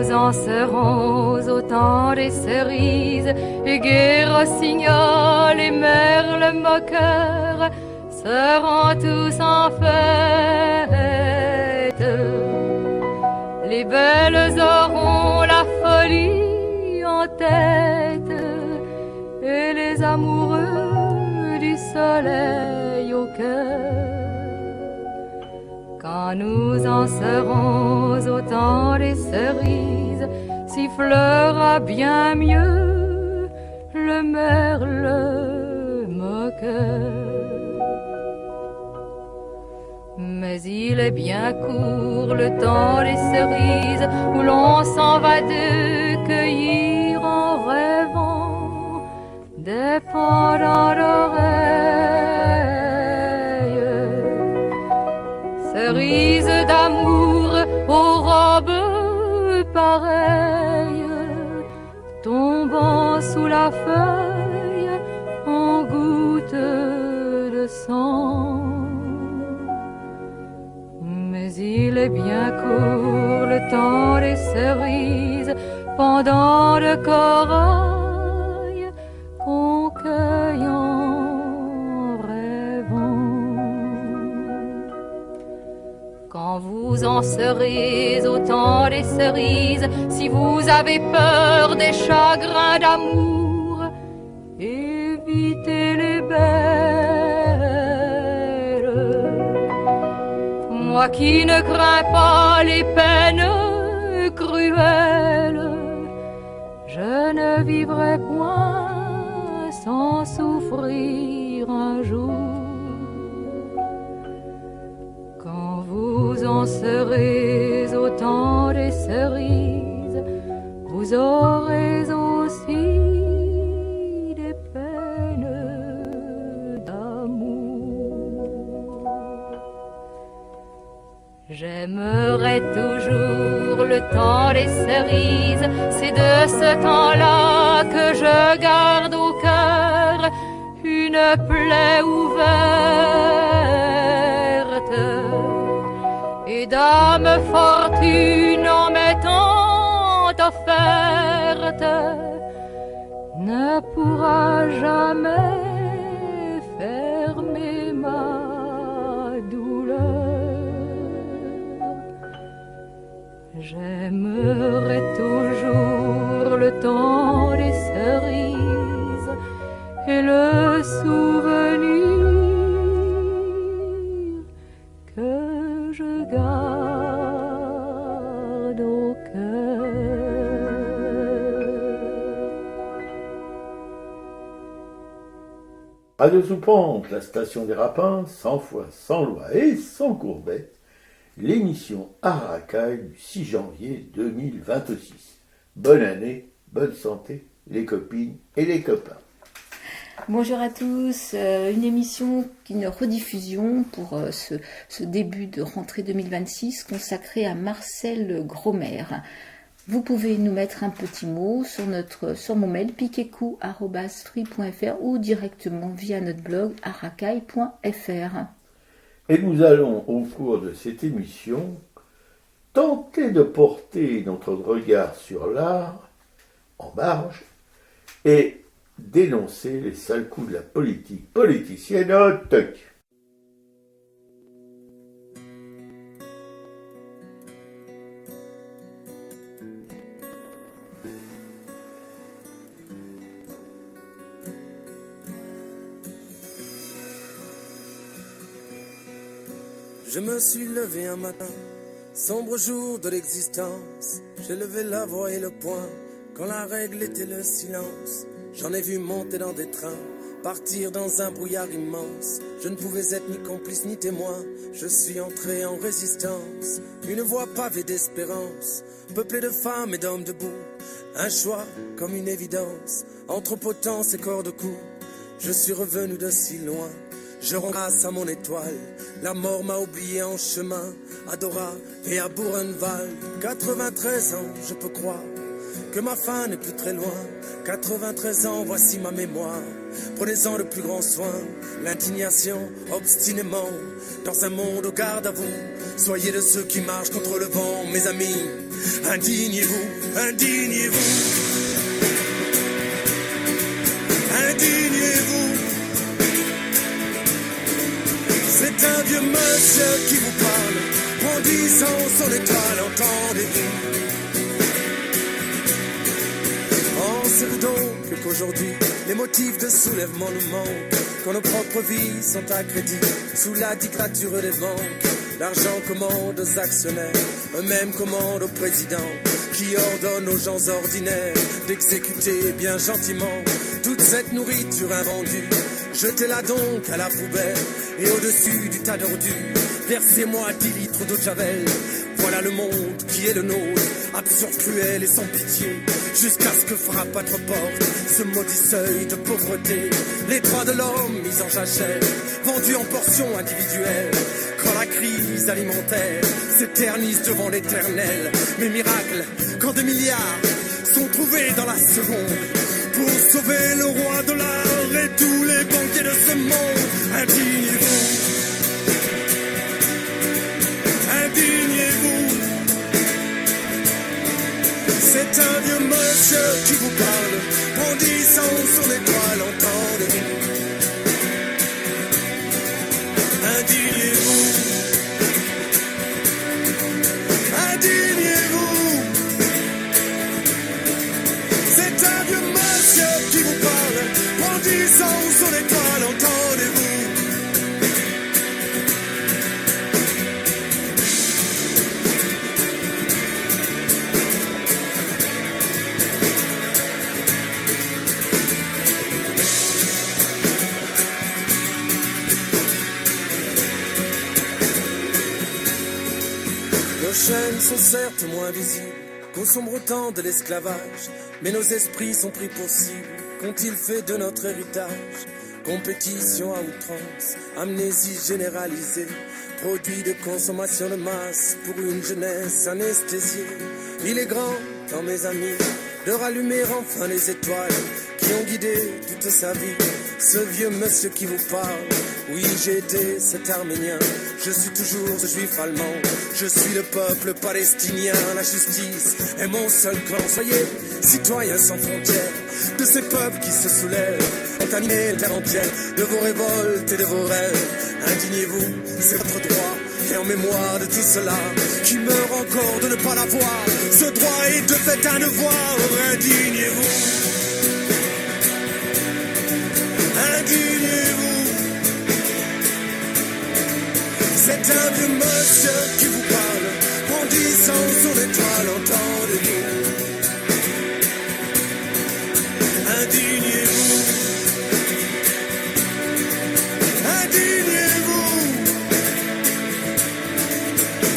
nous en serons au temps des cerises, et gai rossignol et merle moqueur seront tous en fête. Les belles auront la folie en tête, et les amoureux du soleil au cœur. Quand nous en serons au temps des cerises, sifflera bien mieux le merle moqueur. Mais il est bien court le temps des cerises, où l'on s'en va de cueillir en rêvant des pendants d'oreilles. Cerises d'amour aux robes pareilles, tombant sous la feuille en gouttes de sang. Mais il est bien court le temps des cerises, pendant de corail qu'on cueille en rêvant. Quand vous en serez au temps des cerises, si vous avez peur des chagrins d'amour, évitez les belles. Moi qui ne crains pas les peines cruelles, je ne vivrai point sans souffrir un jour. Quand vous en serez au temps des cerises, vous aurez aussi des peines d'amour. J'aimerai toujours le temps des cerises, c'est de ce temps-là que je garde au cœur une plaie ouverte. Et dame fortune en m'étant offerte ne pourra jamais fermer ma douleur. J'aimerai toujours le temps des cerises et le souvenir que je garde au cœur. Radio Soupente, la station des Rapins, sans foi, sans loi et sans courbette, l'émission Arakaï du 6 janvier 2026. Bonne année, bonne santé, les copines et les copains. Bonjour à tous, une émission, une rediffusion pour ce début de rentrée 2026 consacrée à Marcel Gromer. Vous pouvez nous mettre un petit mot sur mon mail piquecou@free.fr ou directement via notre blog arakaï.fr. Et nous allons, au cours de cette émission, tenter de porter notre regard sur l'art en marge et dénoncer les sales coups de la politique politicienne au toc. Je me suis levé un matin, sombre jour de l'existence. J'ai levé la voix et le poing, quand la règle était le silence. J'en ai vu monter dans des trains, partir dans un brouillard immense. Je ne pouvais être ni complice ni témoin, je suis entré en résistance. Une voie pavée d'espérance, peuplée de femmes et d'hommes debout. Un choix comme une évidence, entre potence et corps de cou. Je suis revenu de si loin, je rends grâce à mon étoile. La mort m'a oublié en chemin, à Dora et à Buchenwald. 93 ans, je peux croire que ma fin n'est plus très loin. 93 ans, voici ma mémoire. Prenez-en le plus grand soin. L'indignation, obstinément, dans un monde au garde à vous. Soyez de ceux qui marchent contre le vent, mes amis. Indignez-vous, indignez-vous, indignez-vous. C'est un vieux monsieur qui vous parle, brandissant son étoile, entendez-vous. Pensez-vous donc qu'aujourd'hui, les motifs de soulèvement nous manquent, quand nos propres vies sont à crédit, sous la dictature des banques. L'argent commande aux actionnaires, eux-mêmes commandent au président, qui ordonne aux gens ordinaires d'exécuter bien gentiment toute cette nourriture invendue. Jetez-la donc à la poubelle, et au-dessus du tas d'ordures, versez-moi 10 litres d'eau de Javel. Voilà le monde qui est le nôtre, absurde, cruel et sans pitié, jusqu'à ce que frappe à notre porte ce maudit seuil de pauvreté. Les droits de l'homme mis en jachère, vendus en portions individuelles. Quand la crise alimentaire s'éternise devant l'éternel, mais miracle, quand des milliards sont trouvés dans la seconde pour sauver le roi dollar et tous les banquiers de ce monde. Indignez-vous, indignez-vous. C'est un vieux monsieur qui vous parle, brandissant son étoile, entendez-vous. Indignez-vous, indignez-vous. C'est un vieux monsieur qui vous parle, brandissant son étoile, entendez-vous. Nos chaînes sont certes moins visibles qu'au sombre temps de l'esclavage, mais nos esprits sont pris pour cible. Qu'ont-ils fait de notre héritage? Compétition à outrance, amnésie généralisée, produit de consommation de masse pour une jeunesse anesthésiée. Il est grand temps, mes amis, de rallumer enfin les étoiles qui ont guidé toute sa vie. Ce vieux monsieur qui vous parle, oui j'ai été cet Arménien, je suis toujours ce juif allemand, je suis le peuple palestinien. La justice est mon seul clan, soyez citoyens sans frontières de ces peuples qui se soulèvent, ont animé la terre entière de vos révoltes et de vos rêves. Indignez-vous, c'est votre droit, et en mémoire de tout cela qui meurt encore de ne pas l'avoir, ce droit est de fait un devoir. Indignez-vous, indignez-vous. C'est un vieux monsieur qui vous parle, brandissant son étoile, entendez-vous. Indignez-vous, indignez-vous.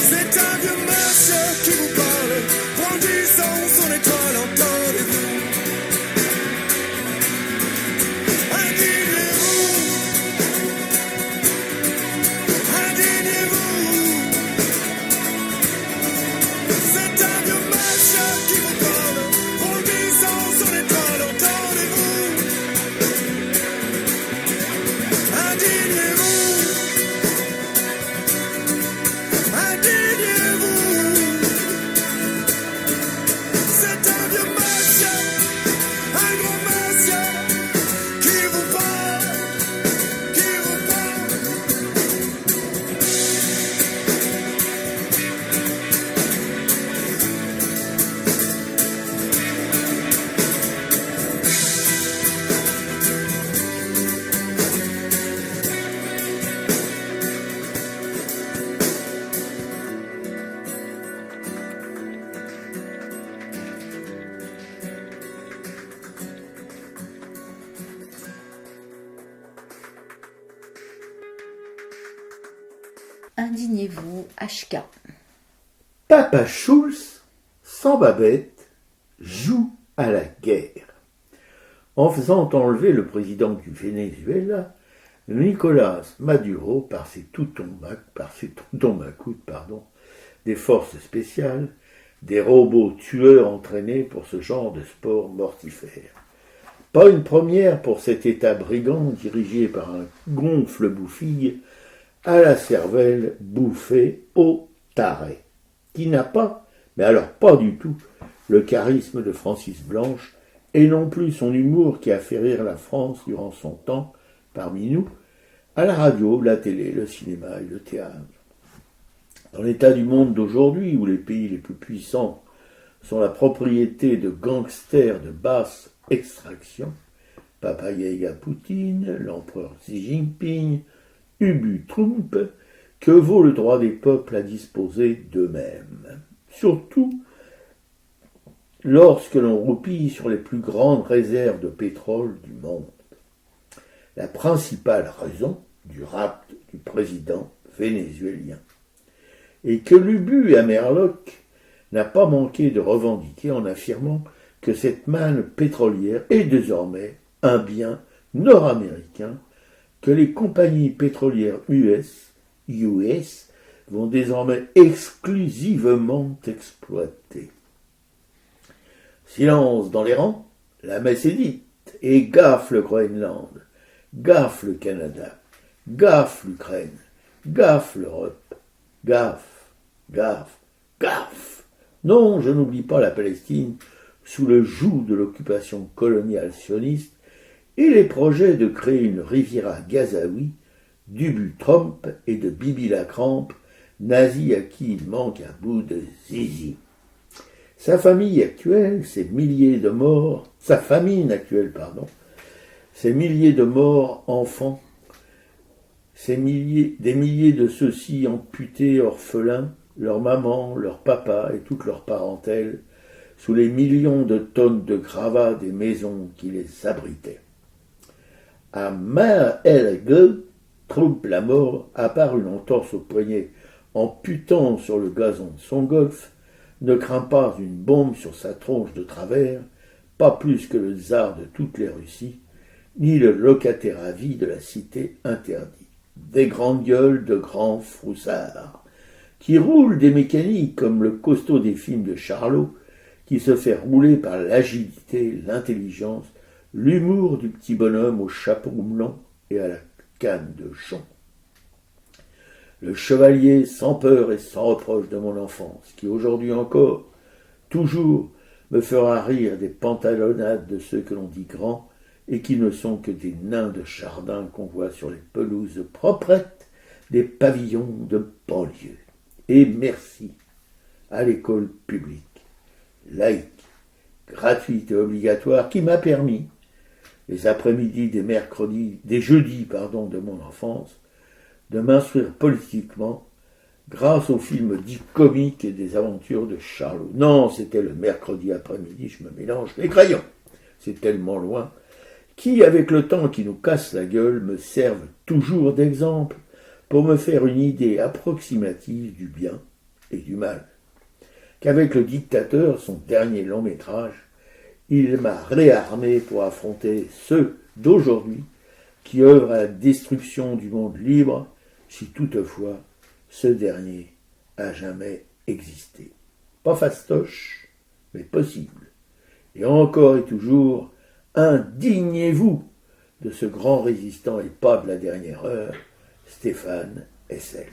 C'est un vieux monsieur qui vous parle, brandissant son étoile, entendez-vous. Indignez-vous, HK. Papa Schulz, sans Babette, joue à la guerre. En faisant enlever le président du Venezuela, Nicolas Maduro, par ses tontons-macoutes, des forces spéciales, des robots tueurs entraînés pour ce genre de sport mortifère. Pas une première pour cet État brigand dirigé par un gonfle-bouffigue à la cervelle bouffée au taré, qui n'a pas Mais alors pas du tout le charisme de Francis Blanche, et non plus son humour qui a fait rire la France durant son temps, parmi nous, à la radio, la télé, le cinéma et le théâtre. Dans l'état du monde d'aujourd'hui, où les pays les plus puissants sont la propriété de gangsters de basse extraction, Papa Yaga Poutine, l'empereur Xi Jinping, Ubu Trump, que vaut le droit des peuples à disposer d'eux-mêmes? Surtout lorsque l'on roupille sur les plus grandes réserves de pétrole du monde. La principale raison du rapt du président vénézuélien. Et que l'Ubu Amerloc n'a pas manqué de revendiquer en affirmant que cette manne pétrolière est désormais un bien nord-américain que les compagnies pétrolières US vont désormais exclusivement exploiter. Silence dans les rangs, la messe est dite, et gaffe le Groenland, gaffe le Canada, gaffe l'Ukraine, gaffe l'Europe, gaffe, gaffe, gaffe. Non, je n'oublie pas la Palestine sous le joug de l'occupation coloniale sioniste et les projets de créer une Riviera gazaoui d'Ubu Trump et de Bibi Lacrampe, nazi à qui il manque un bout de zizi. Sa famille actuelle, ces milliers de morts, ces milliers de morts enfants, des milliers de ceux-ci amputés, orphelins, leur maman, leur papa et toute leur parentèle, sous les millions de tonnes de gravats des maisons qui les abritaient. À Maher-el-Ghel, Trump la mort, à part une entorse au poignet en putant sur le gazon de son golf, ne craint pas une bombe sur sa tronche de travers, pas plus que le tsar de toutes les Russies, ni le locataire à vie de la cité interdite. Des grandes gueules de grands froussards, qui roulent des mécaniques comme le costaud des films de Charlot, qui se fait rouler par l'agilité, l'intelligence, l'humour du petit bonhomme au chapeau melon et à la canne de jonc. Le chevalier sans peur et sans reproche de mon enfance, qui aujourd'hui encore, toujours, me fera rire des pantalonnades de ceux que l'on dit grands et qui ne sont que des nains de Chardin qu'on voit sur les pelouses proprettes des pavillons de banlieue. Et merci à l'école publique, laïque, gratuite et obligatoire, qui m'a permis, les après-midi des jeudis de mon enfance, de m'instruire politiquement grâce aux films dits comiques et des aventures de Charlot. Non, c'était le mercredi après-midi, je me mélange les crayons. C'est tellement loin, qui, avec le temps qui nous casse la gueule, me servent toujours d'exemple pour me faire une idée approximative du bien et du mal. Qu'avec le dictateur, son dernier long métrage, il m'a réarmé pour affronter ceux d'aujourd'hui qui œuvrent à la destruction du monde libre, si toutefois ce dernier a jamais existé. Pas fastoche, mais possible. Et encore et toujours, indignez-vous de ce grand résistant et pas de la dernière heure, Stéphane Hessel.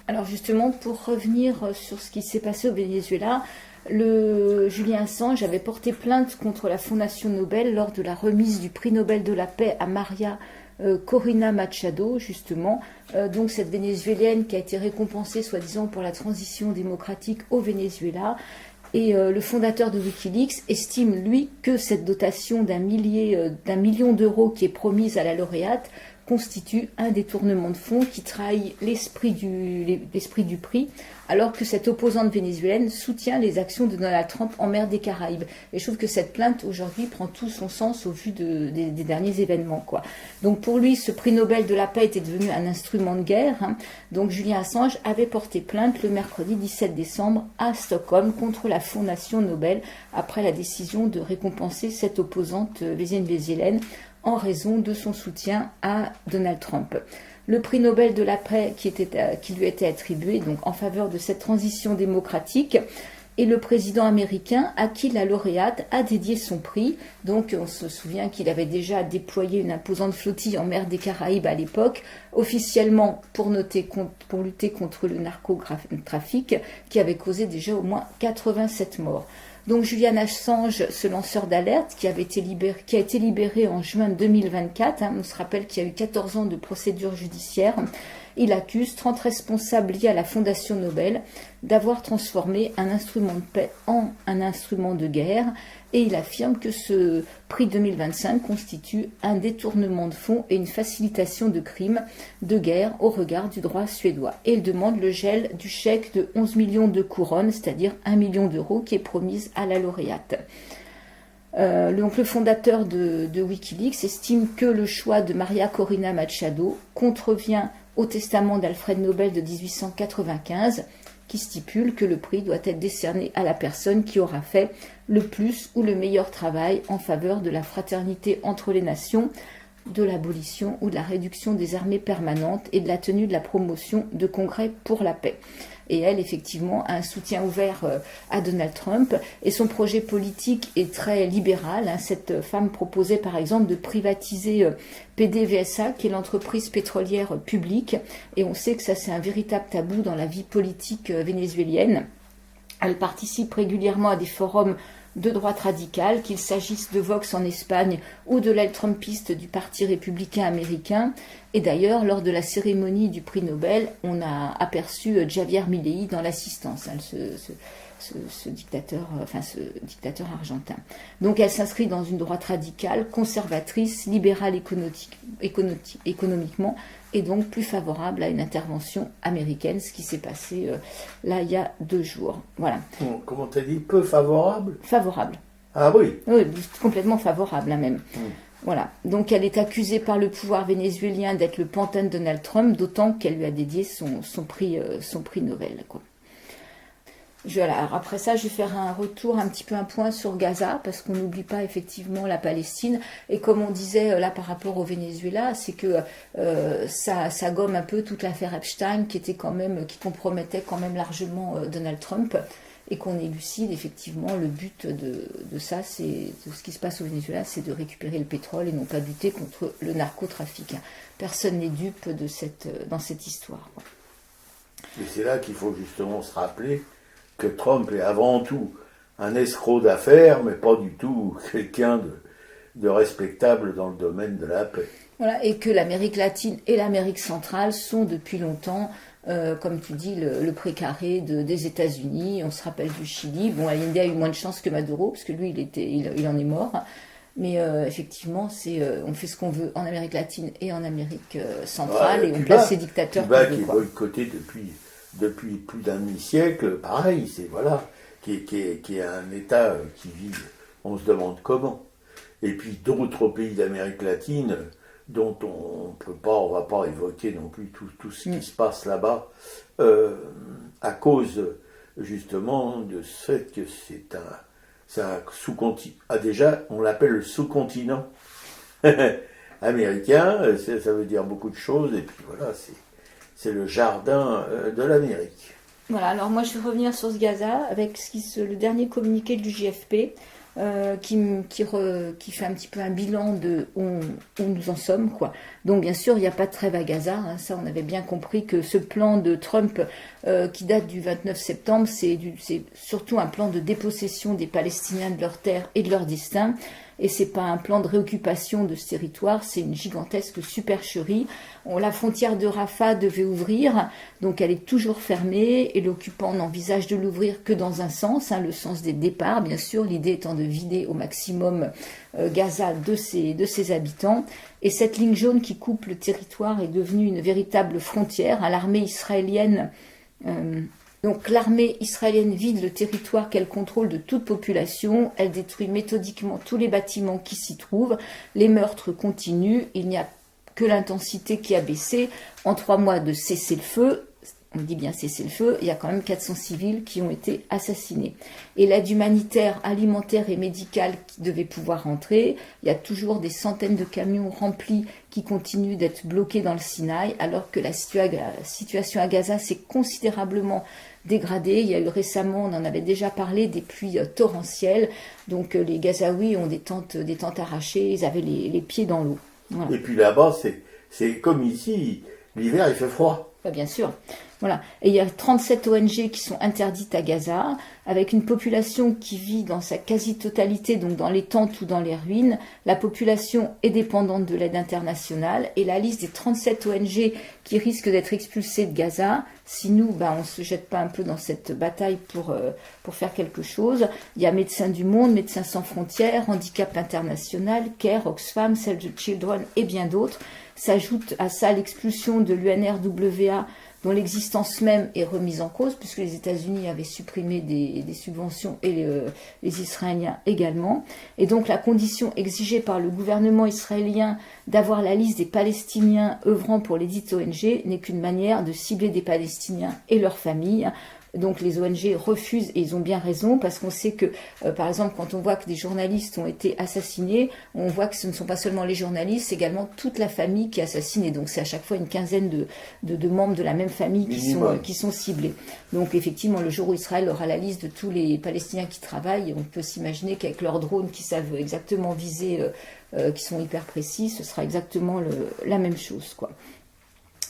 Alors justement, pour revenir sur ce qui s'est passé au Venezuela, le Julian Assange avait porté plainte contre la Fondation Nobel lors de la remise du prix Nobel de la paix à Maria Corina Machado, justement, donc cette Vénézuélienne qui a été récompensée soi-disant pour la transition démocratique au Venezuela. Et le fondateur de Wikileaks estime, lui, que cette dotation d'un million d'euros qui est promise à la lauréate constitue un détournement de fonds qui trahit l'esprit du prix, alors que cette opposante vénézuélienne soutient les actions de Donald Trump en mer des Caraïbes. Et je trouve que cette plainte aujourd'hui prend tout son sens au vu des derniers événements, quoi. Donc pour lui, ce prix Nobel de la paix était devenu un instrument de guerre. Donc Julian Assange avait porté plainte le mercredi 17 décembre à Stockholm contre la Fondation Nobel après la décision de récompenser cette opposante vénézuélienne en raison de son soutien à Donald Trump. Le prix Nobel de la paix qui lui était attribué donc en faveur de cette transition démocratique et le président américain à qui la lauréate a dédié son prix. Donc on se souvient qu'il avait déjà déployé une imposante flottille en mer des Caraïbes à l'époque, officiellement pour lutter contre le narcotrafic qui avait causé déjà au moins 87 morts. Donc Julian Assange, ce lanceur d'alerte qui a été libéré en juin 2024, on se rappelle qu'il y a eu 14 ans de procédure judiciaire, il accuse 30 responsables liés à la Fondation Nobel d'avoir transformé un instrument de paix en un instrument de guerre, et il affirme que ce prix 2025 constitue un détournement de fonds et une facilitation de crimes de guerre au regard du droit suédois. Et il demande le gel du chèque de 11 millions de couronnes, c'est-à-dire 1 million d'euros qui est promise à la lauréate. Donc le fondateur de Wikileaks estime que le choix de Maria Corina Machado contrevient au testament d'Alfred Nobel de 1895, qui stipule que le prix doit être décerné à la personne qui aura fait le plus ou le meilleur travail en faveur de la fraternité entre les nations, de l'abolition ou de la réduction des armées permanentes et de la tenue de la promotion de congrès pour la paix. Et elle, effectivement, a un soutien ouvert à Donald Trump. Et son projet politique est très libéral. Cette femme proposait, par exemple, de privatiser PDVSA, qui est l'entreprise pétrolière publique. Et on sait que ça, c'est un véritable tabou dans la vie politique vénézuélienne. Elle participe régulièrement à des forums de droite radicale, qu'il s'agisse de Vox en Espagne ou de l'aile trumpiste du Parti républicain américain. Et d'ailleurs, lors de la cérémonie du prix Nobel, on a aperçu Javier Milei dans l'assistance, ce dictateur argentin. Donc elle s'inscrit dans une droite radicale, conservatrice, libérale économiquement, et donc plus favorable à une intervention américaine, ce qui s'est passé là il y a 2 jours. Voilà. Comment t'as dit, peu favorable ? Favorable. Ah oui. Oui, complètement favorable là même. Voilà. Donc elle est accusée par le pouvoir vénézuélien d'être le pantin de Donald Trump, d'autant qu'elle lui a dédié son prix Nobel, quoi. Alors après ça, je vais faire un point sur Gaza, parce qu'on n'oublie pas effectivement la Palestine. Et comme on disait là par rapport au Venezuela, c'est que ça gomme un peu toute l'affaire Epstein, qui compromettait quand même largement Donald Trump, et qu'on élucide effectivement le but de ça, de ce qui se passe au Venezuela, c'est de récupérer le pétrole et non pas lutter contre le narcotrafic. Personne n'est dupe dans cette histoire. Et c'est là qu'il faut justement se rappeler que Trump est avant tout un escroc d'affaires, mais pas du tout quelqu'un de respectable dans le domaine de la paix. Voilà, et que l'Amérique latine et l'Amérique centrale sont depuis longtemps, comme tu dis, le précaré des États-Unis. On se rappelle du Chili. Bon, Allende a eu moins de chance que Maduro, parce que lui, il en est mort. Mais effectivement, on fait ce qu'on veut en Amérique latine et en Amérique centrale, et on place ces dictateurs. Cuba qui est boycotté depuis plus d'un demi-siècle, pareil, qui est un État qui vit, on se demande comment. Et puis d'autres pays d'Amérique latine dont on va pas évoquer non plus tout ce qui se passe là-bas, à cause justement de ce fait que c'est un sous-continent. Déjà, on l'appelle le sous-continent américain, ça veut dire beaucoup de choses, et puis voilà, c'est le jardin de l'Amérique. Voilà, alors moi je vais revenir sur ce Gaza avec le dernier communiqué du JFP qui fait un petit peu un bilan de où nous en sommes, quoi. Donc bien sûr il n'y a pas de trêve à Gaza, ça on avait bien compris que ce plan de Trump qui date du 29 septembre, c'est surtout un plan de dépossession des Palestiniens de leurs terres et de leur destin. Et c'est pas un plan de réoccupation de ce territoire, c'est une gigantesque supercherie. La frontière de Rafah devait ouvrir, donc elle est toujours fermée, et l'occupant n'envisage de l'ouvrir que dans un sens, le sens des départs, bien sûr, l'idée étant de vider au maximum Gaza de ses habitants. Et cette ligne jaune qui coupe le territoire est devenue une véritable frontière. L'armée israélienne Donc l'armée israélienne vide le territoire qu'elle contrôle de toute population, elle détruit méthodiquement tous les bâtiments qui s'y trouvent, les meurtres continuent, il n'y a que l'intensité qui a baissé. En 3 mois de cessez-le-feu, on dit bien cessez-le-feu, il y a quand même 400 civils qui ont été assassinés. Et l'aide humanitaire, alimentaire et médicale qui devait pouvoir rentrer, il y a toujours des centaines de camions remplis qui continuent d'être bloqués dans le Sinaï, alors que la situation à Gaza s'est considérablement dégradé. Il y a eu récemment, on en avait déjà parlé, des pluies torrentielles. Donc les Gazaouis ont des tentes arrachées, ils avaient les pieds dans l'eau. Voilà. Et puis là-bas, c'est comme ici, l'hiver il fait froid. Bien sûr. Voilà. Et il y a 37 ONG qui sont interdites à Gaza, avec une population qui vit dans sa quasi-totalité, donc dans les tentes ou dans les ruines. La population est dépendante de l'aide internationale. Et la liste des 37 ONG qui risquent d'être expulsées de Gaza, si nous, on ne se jette pas un peu dans cette bataille pour faire quelque chose. Il y a Médecins du Monde, Médecins sans frontières, Handicap International, CARE, Oxfam, Save the Children et bien d'autres. S'ajoute à ça l'expulsion de l'UNRWA, dont l'existence même est remise en cause, puisque les États-Unis avaient supprimé des subventions et les Israéliens également. Et donc la condition exigée par le gouvernement israélien d'avoir la liste des Palestiniens œuvrant pour les dites ONG n'est qu'une manière de cibler des Palestiniens et leurs familles. Donc les ONG refusent, et ils ont bien raison, parce qu'on sait que, par exemple, quand on voit que des journalistes ont été assassinés, on voit que ce ne sont pas seulement les journalistes, c'est également toute la famille qui est assassinée. Donc c'est à chaque fois une quinzaine de membres de la même famille qui sont ciblés. Donc effectivement, le jour où Israël aura la liste de tous les Palestiniens qui travaillent, on peut s'imaginer qu'avec leurs drones qui savent exactement viser, qui sont hyper précis, ce sera exactement la même chose, quoi.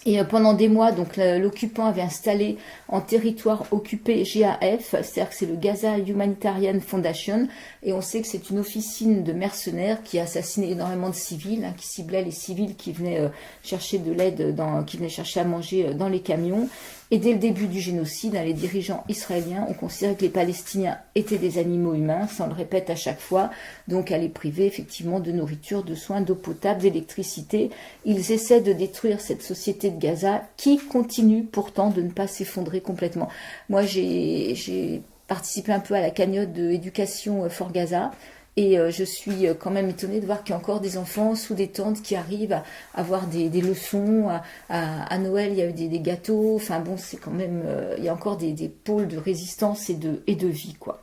Et pendant des mois, donc l'occupant avait installé en territoire occupé GAF, c'est-à-dire que c'est le Gaza Humanitarian Foundation, et on sait que c'est une officine de mercenaires qui a assassiné énormément de civils, qui ciblait les civils qui venaient chercher de l'aide, qui venaient chercher à manger dans les camions. Et dès le début du génocide, les dirigeants israéliens ont considéré que les Palestiniens étaient des animaux humains, ça on le répète à chaque fois, donc à les priver effectivement de nourriture, de soins, d'eau potable, d'électricité. Ils essaient de détruire cette société de Gaza qui continue pourtant de ne pas s'effondrer complètement. Moi j'ai participé un peu à la cagnotte de Éducation for Gaza. Et je suis quand même étonnée de voir qu'il y a encore des enfants sous des tentes qui arrivent à avoir des leçons. À Noël, il y a eu des gâteaux. Enfin bon, c'est quand même... il y a encore des pôles de résistance et de vie, quoi.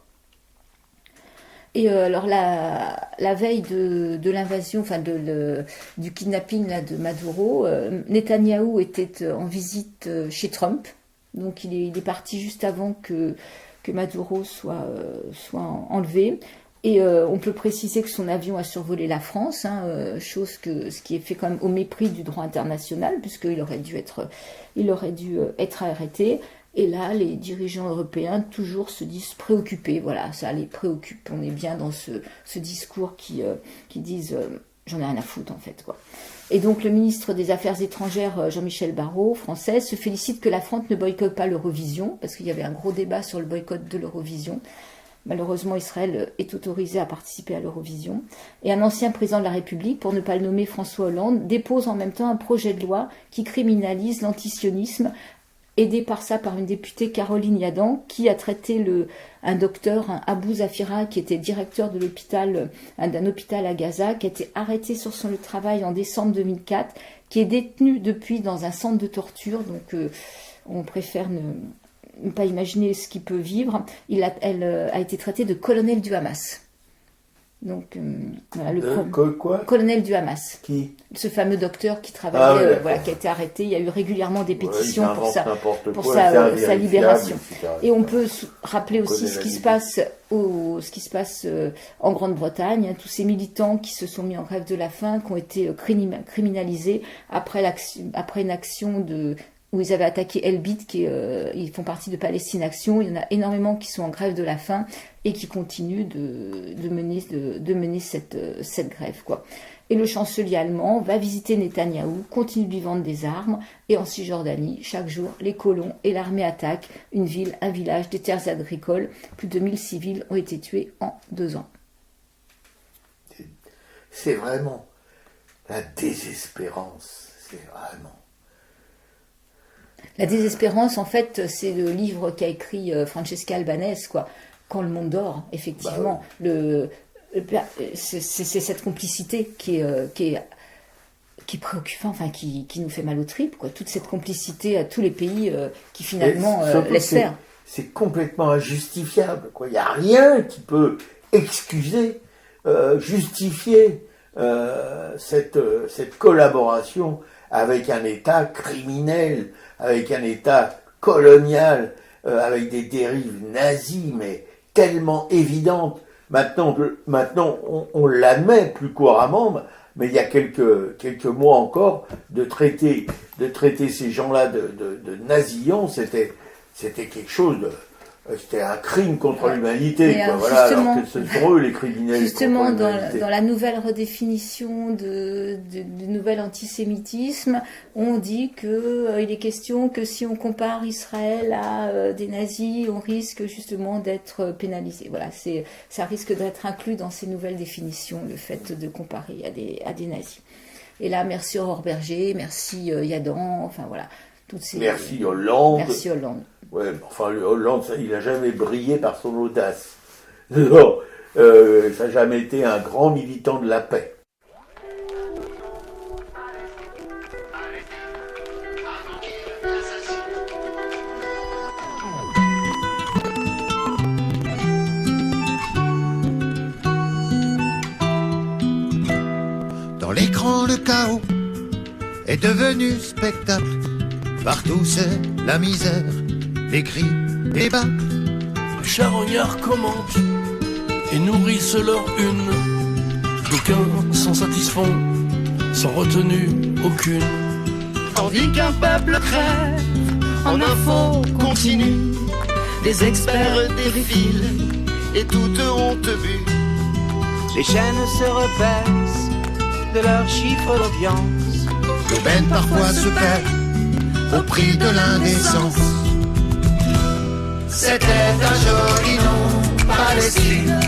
Et alors la veille de l'invasion, enfin du kidnapping là, de Maduro, Netanyahou était en visite chez Trump. Donc il est parti juste avant que Maduro soit enlevé. Et on peut préciser que son avion a survolé la France, ce qui est fait quand même au mépris du droit international, puisqu'il aurait dû être arrêté. Et là, les dirigeants européens toujours se disent préoccupés. Voilà, ça les préoccupe. On est bien dans ce discours qui disent j'en ai rien à foutre en fait, quoi. Et donc le ministre des Affaires étrangères, Jean-Michel Barrot, français, se félicite que la France ne boycotte pas l'Eurovision, parce qu'il y avait un gros débat sur le boycott de l'Eurovision. Malheureusement, Israël est autorisé à participer à l'Eurovision. Et un ancien président de la République, pour ne pas le nommer François Hollande, dépose en même temps un projet de loi qui criminalise l'antisionisme, aidé par une députée Caroline Yadan, qui a traité un docteur, Abou Zafira, qui était directeur de d'un hôpital à Gaza, qui a été arrêté sur son lieu de travail en décembre 2004, qui est détenu depuis dans un centre de torture. Donc on préfère ne pas imaginer ce qu'il peut vivre. Elle a été traitée de colonel du Hamas. Donc, voilà, quoi colonel du Hamas. Qui? Ce fameux docteur qui travaillait, oui, qui a été arrêté. Il y a eu régulièrement des pétitions pour sa libération. Etc. Et on peut rappeler aussi ce qui se passe en Grande-Bretagne, tous ces militants qui se sont mis en grève de la faim, qui ont été criminalisés après une action où ils avaient attaqué Elbit, ils font partie de Palestine Action. Il y en a énormément qui sont en grève de la faim et qui continuent de mener cette grève, quoi. Et le chancelier allemand va visiter Netanyahou, continue de lui vendre des armes, et en Cisjordanie, chaque jour, les colons et l'armée attaquent une ville, un village, des terres agricoles. Plus de 1000 civils ont été tués en 2 ans. C'est vraiment la désespérance, c'est vraiment... La désespérance, en fait, c'est le livre qu'a écrit Francesca Albanese, quoi. Quand le monde dort, effectivement. C'est cette complicité qui est préoccupante, enfin, qui nous fait mal aux tripes, quoi. Toute cette complicité à tous les pays qui finalement laissent faire. C'est complètement injustifiable, quoi. Il n'y a rien qui peut excuser, justifier cette collaboration avec un État criminel, avec un État colonial, avec des dérives nazies, mais tellement évidentes. Maintenant, on l'admet plus couramment, mais il y a quelques mois encore, de traiter ces gens-là de nazillons, c'était quelque chose c'était un crime contre l'humanité, quoi. Voilà, alors que ce sont eux les criminels. Justement, dans la nouvelle redéfinition du nouvel antisémitisme, on dit que il est question que si on compare Israël à des nazis, on risque justement d'être pénalisé. Voilà, ça risque d'être inclus dans ces nouvelles définitions, le fait de comparer à des nazis. Et là, merci Aurore Berger, merci Yadan, enfin voilà. Merci Hollande. Merci Hollande. Ouais, enfin, Hollande, il n'a jamais brillé par son audace. Non, ça n'a jamais été un grand militant de la paix. Dans l'écran, le chaos est devenu spectacle. Partout c'est la misère, les cris, les bas. Les charognards commentent et nourrissent leur une. D'aucuns s'en satisfont, sans retenue aucune. Tandis qu'un peuple crève en info continue, des experts défilent et toute honte bue. Les chaînes se repaissent de leurs chiffres d'audience. L'aubaine parfois se perd au prix de l'indécence. C'était un joli nom, Palestine.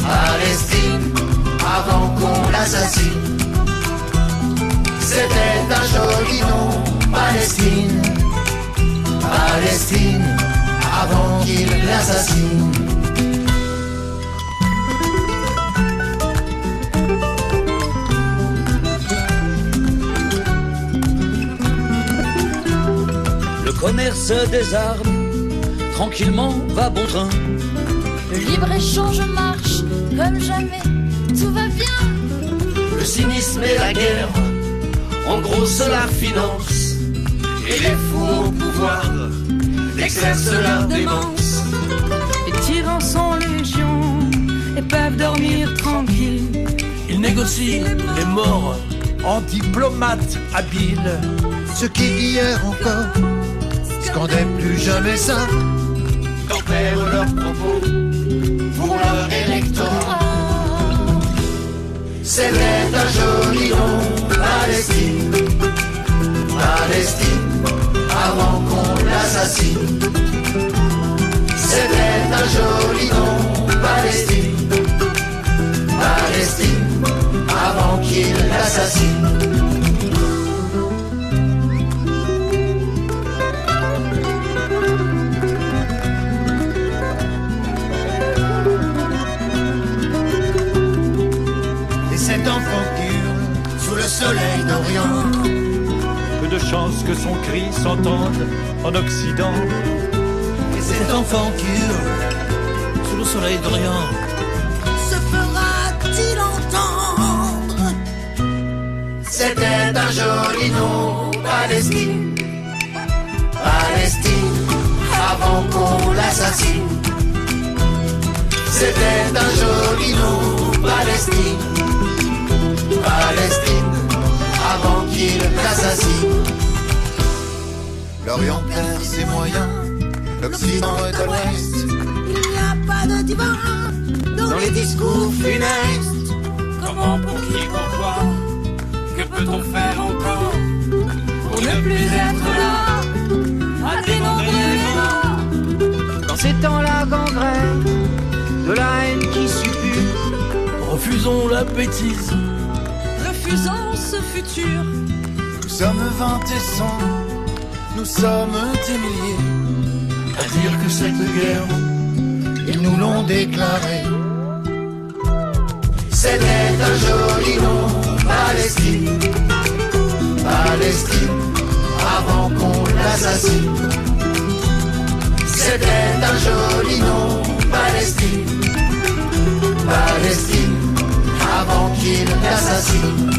Palestine, avant qu'on l'assassine. C'était un joli nom, Palestine. Palestine, avant qu'il l'assassine. Le commerce des armes, tranquillement va bon train. Le libre-échange marche comme jamais, tout va bien. Le cynisme et la guerre engrossent la finance. Et les fous au pouvoir exercent leur démence. Les tyrans sont légion et peuvent dormir tranquilles. Ils négocient les morts en diplomates habiles. Ceux qui hier encore scandaient plus jamais ça, tempèrent leurs propos pour leur électorat. C'était un joli nom, Palestine. Palestine, avant qu'on l'assassine. C'était un joli nom, Palestine. Palestine, avant qu'il l'assassine. Cet enfant qui hurle sous le soleil d'Orient. Peu de chance que son cri s'entende en Occident. Et cet enfant qui hurle sous le soleil d'Orient se fera-t-il entendre? C'était un joli nom, Palestine. Palestine, avant qu'on l'assassine. C'était un joli nom, Palestine. Palestine, avant qu'il l'assassine. L'Orient perd ses moyens, l'Occident est à l'Ouest. Il n'y a pas de divin dans les discours funestes. Comment, pour qui, pourquoi, que peut-on faire encore pour ne plus être là à dénombrer les morts? Dans ces temps-là gangrène de la haine qui suppue. Refusons la bêtise. Refusons ce futur. Nous sommes 20 et 100, nous sommes des milliers À dire que cette guerre, ils nous l'ont déclaré. C'était un joli nom, Palestine. Palestine, avant qu'on l'assassine. C'était un joli nom, Palestine. Palestine, avant qu'il l'assassine.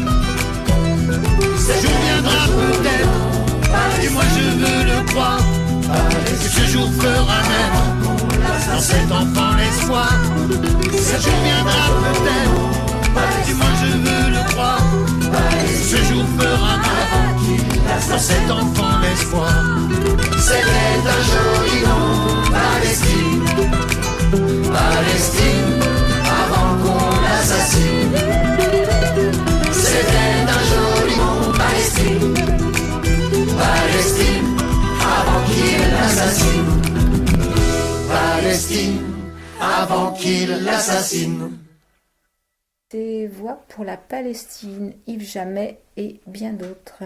Le jour viendra peut-être, et moi je veux le croire, que ce jour fera naître dans cet enfant l'espoir. Ce jour viendra peut-être, du moins je veux le croire. Ce jour fera naître dans cet enfant l'espoir. C'était un joli nom, Palestine, Palestine, avant qu'on l'assassine. C'était un joli nom, Palestine, Palestine, avant qu'il l'assassine. Palestine, avant qu'il l'assassine. Des voix pour la Palestine, Yves Jamais et bien d'autres.